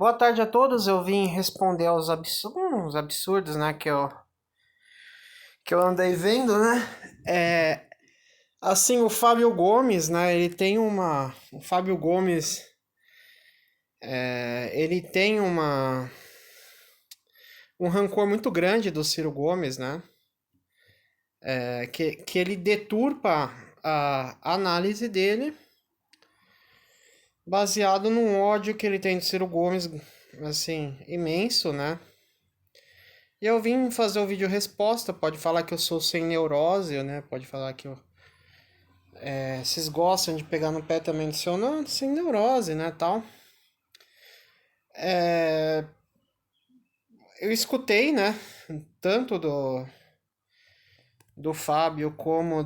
Boa tarde a todos. Eu vim responder aos uns absurdos, né, que eu andei vendo, né? Assim, o Fábio Gomes, né, ele tem uma... O Fábio Gomes, ele tem um rancor muito grande do Ciro Gomes, né? Que ele deturpa a análise dele baseado num ódio que ele tem do Ciro Gomes, assim, imenso, né? E eu vim fazer o vídeo resposta, pode falar que eu sou sem neurose, né? Pode falar que vocês gostam de pegar no pé também do seu, não, sem neurose, né, tal. Eu escutei, né, tanto do Fábio como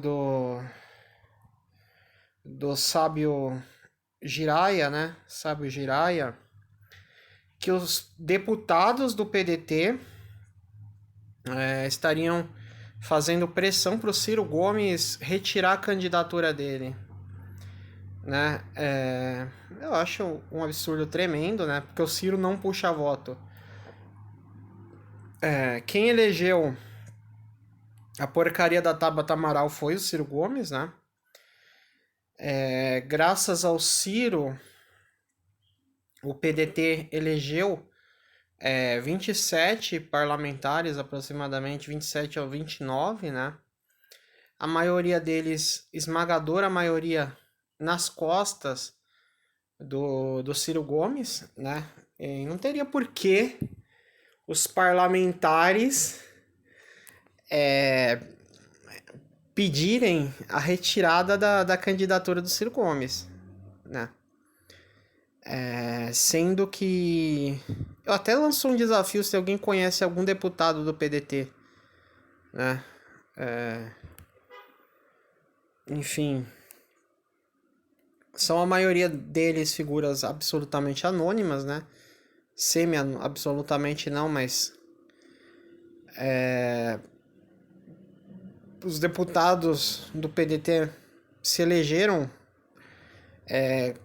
do Sábio Jiraya, né, Sábio Jiraya, que os deputados do PDT estariam fazendo pressão para o Ciro Gomes retirar a candidatura dele, né? Eu acho um absurdo tremendo, né? Porque o Ciro não puxa voto. Quem elegeu a porcaria da Tabata Amaral foi o Ciro Gomes, né? Graças ao Ciro, o PDT elegeu 27 parlamentares, aproximadamente 27 ou 29, né? A maioria deles, esmagadora maioria, nas costas do Ciro Gomes, né? E não teria por que os parlamentares pedirem a retirada da candidatura do Ciro Gomes, né? Sendo que eu até lanço um desafio se alguém conhece algum deputado do PDT, né? Enfim, são a maioria deles figuras absolutamente anônimas, né? Absolutamente não, mas os deputados do PDT se elegeram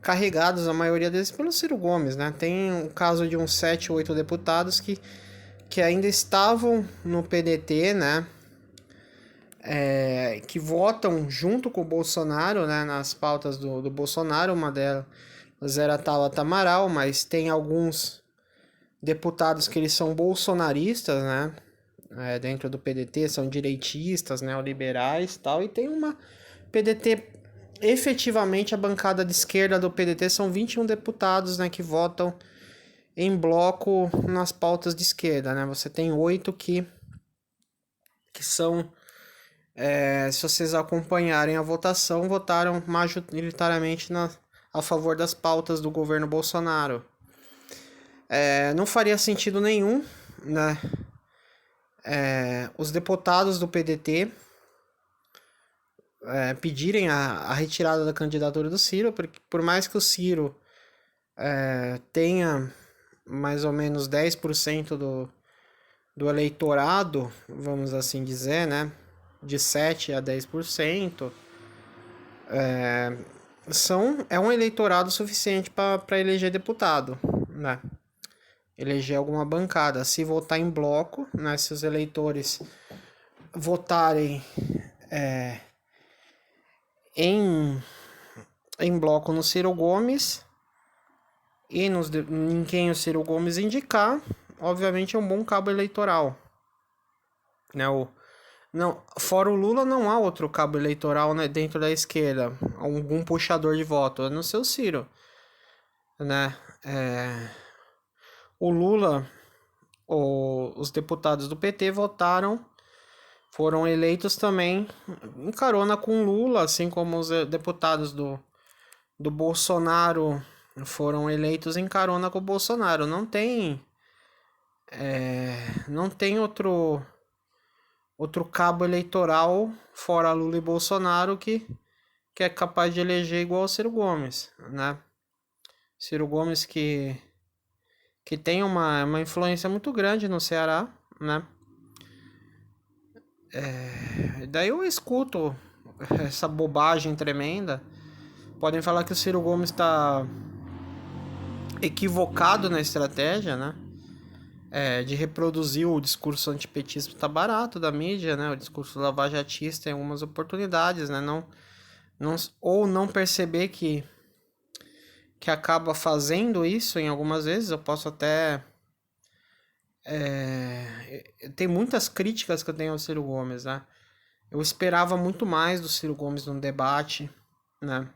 carregados, a maioria deles, pelo Ciro Gomes, né? Tem o caso de uns 7, 8 deputados que ainda estavam no PDT, né? Que votam junto com o Bolsonaro, né? Nas pautas do Bolsonaro, uma delas era a Tabata Amaral, mas tem alguns deputados que eles são bolsonaristas, né? Dentro do PDT, são direitistas, neoliberais e tal, e tem uma PDT, efetivamente a bancada de esquerda do PDT são 21 deputados, né, que votam em bloco nas pautas de esquerda, né? Você tem 8 que são, se vocês acompanharem a votação, votaram majoritariamente a favor das pautas do governo Bolsonaro. Não faria sentido nenhum, né? Os deputados do PDT pedirem a retirada da candidatura do Ciro, porque por mais que o Ciro tenha mais ou menos 10% do eleitorado, vamos assim dizer, né? De 7 a 10%, é um eleitorado suficiente para eleger deputado, né? Eleger alguma bancada. Se votar em bloco, né? Se os eleitores votarem em bloco no Ciro Gomes e em quem o Ciro Gomes indicar, obviamente é um bom cabo eleitoral, né? Fora o Lula não há outro cabo eleitoral, né, dentro da esquerda, algum puxador de voto, a não ser o Ciro, né? O Lula, os deputados do PT foram eleitos também em carona com Lula, assim como os deputados do Bolsonaro foram eleitos em carona com o Bolsonaro. Não tem outro cabo eleitoral fora Lula e Bolsonaro que é capaz de eleger igual o Ciro Gomes, né? Ciro Gomes que tem uma influência muito grande no Ceará, né? Daí eu escuto essa bobagem tremenda. Podem falar que o Ciro Gomes está equivocado na estratégia, né? De reproduzir o discurso antipetismo tá barato da mídia, né? O discurso lavajatista em algumas oportunidades, né? Ou não perceber que acaba fazendo isso em algumas vezes. Eu posso até... tem muitas críticas que eu tenho ao Ciro Gomes, né? Eu esperava muito mais do Ciro Gomes no debate, né?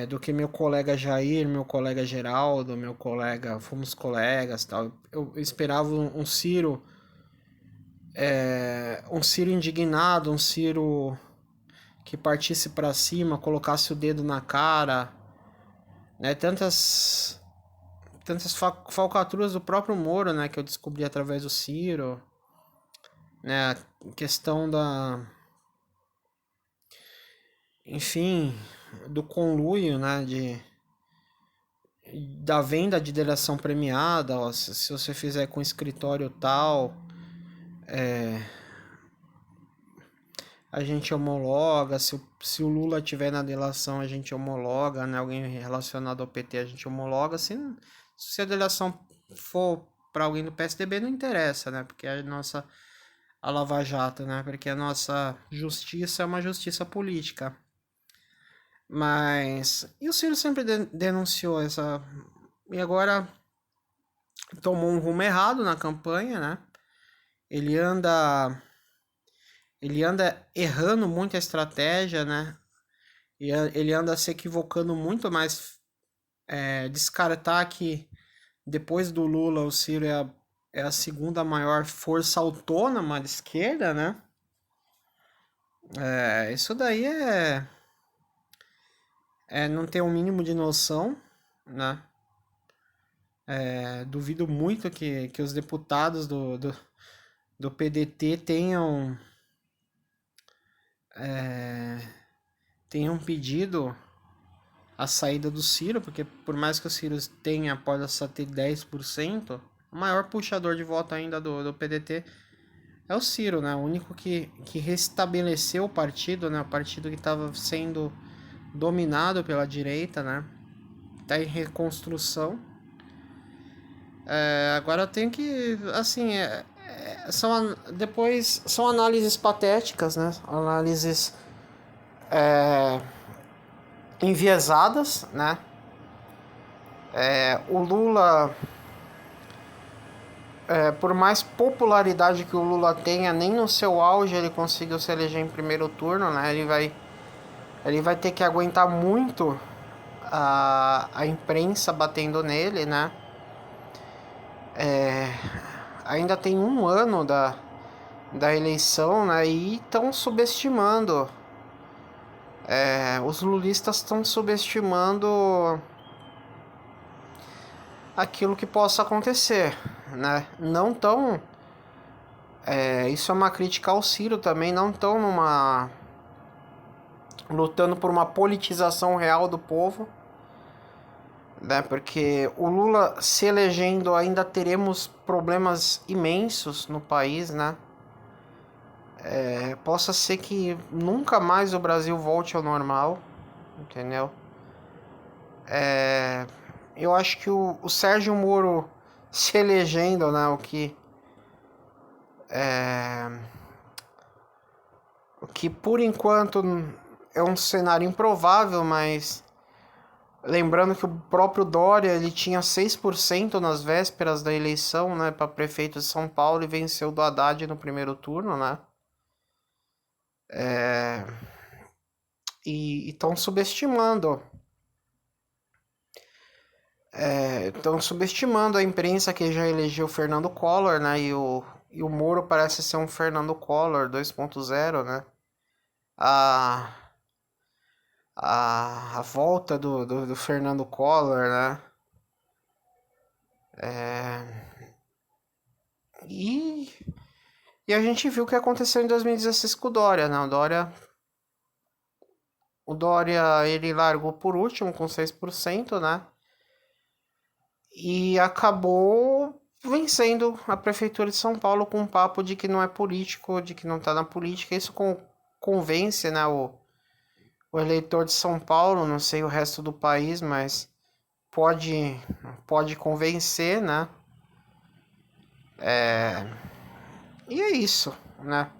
Do que meu colega Jair, meu colega Geraldo, meu colega, fomos colegas, tal. Eu esperava um Ciro, um Ciro indignado, um Ciro que partisse para cima, colocasse o dedo na cara, né? Tantas falcatruas do próprio Moro, né, que eu descobri através do Ciro, né? A questão enfim, do conluio, né, da venda de delação premiada, ó, se você fizer com escritório tal, a gente homologa, se o Lula tiver na delação, a gente homologa, né, alguém relacionado ao PT, a gente homologa, se a delação for para alguém do PSDB, não interessa, né, porque a Lava Jato, né, porque a nossa justiça é uma justiça política. E o Ciro sempre denunciou essa... E agora tomou um rumo errado na campanha, né? Ele anda errando muito a estratégia, né? E ele anda se equivocando muito mais. Descartar que depois do Lula o Ciro é a segunda maior força autônoma de esquerda, né? Isso daí não ter um mínimo de noção, né? Duvido muito que os deputados do PDT tenham pedido a saída do Ciro, porque por mais que o Ciro possa ter 10%, o maior puxador de voto ainda do PDT é o Ciro, né? O único que restabeleceu o partido, né? O partido que estava sendo dominado pela direita, né? Tá em reconstrução. Agora eu tenho que, assim, são análises patéticas, né? Análises enviesadas, né? O Lula, por mais popularidade que o Lula tenha, nem no seu auge ele conseguiu se eleger em primeiro turno, né? Ele vai ter que aguentar muito a imprensa batendo nele, né? Ainda tem um ano da eleição, né? E estão subestimando. Os lulistas estão subestimando aquilo que possa acontecer, né? Não tão... isso é uma crítica ao Ciro também, não tão lutando por uma politização real do povo, né? Porque o Lula se elegendo, ainda teremos problemas imensos no país, né? Possa ser que nunca mais o Brasil volte ao normal, entendeu? Eu acho que o Sérgio Moro se elegendo, né? O que por enquanto é um cenário improvável, mas lembrando que o próprio Dória ele tinha 6% nas vésperas da eleição, né, para prefeito de São Paulo e venceu do Haddad no primeiro turno, né? E estão subestimando. Estão subestimando a imprensa que já elegeu Fernando Collor, né? E o Moro parece ser um Fernando Collor 2.0, né? A volta do Fernando Collor, né? E a gente viu o que aconteceu em 2016 com o Dória, né? O Dória ele largou por último com 6%, né? E acabou vencendo a Prefeitura de São Paulo com um papo de que não é político, de que não tá na política. Isso convence, né, o eleitor de São Paulo, não sei o resto do país, mas pode, pode convencer, né? E é isso, né?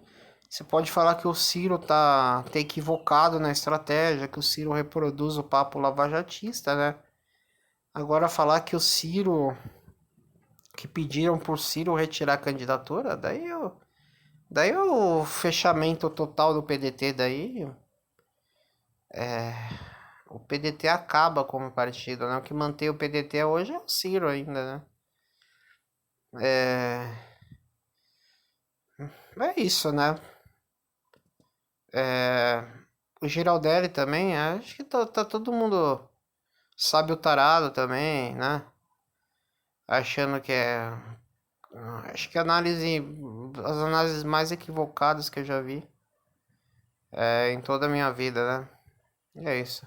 Você pode falar que o Ciro tá equivocado na estratégia, que o Ciro reproduz o papo lavajatista, né? Agora falar que o Ciro, que pediram por Ciro retirar a candidatura, daí o fechamento total do PDT, daí o PDT acaba como partido, né? O que mantém o PDT hoje é o Ciro ainda, né? É isso, né? O Giraldelli também, acho que tá todo mundo sabe o tarado também, né? Achando que é. Acho que as análises mais equivocadas que eu já vi em toda a minha vida, né? E é isso.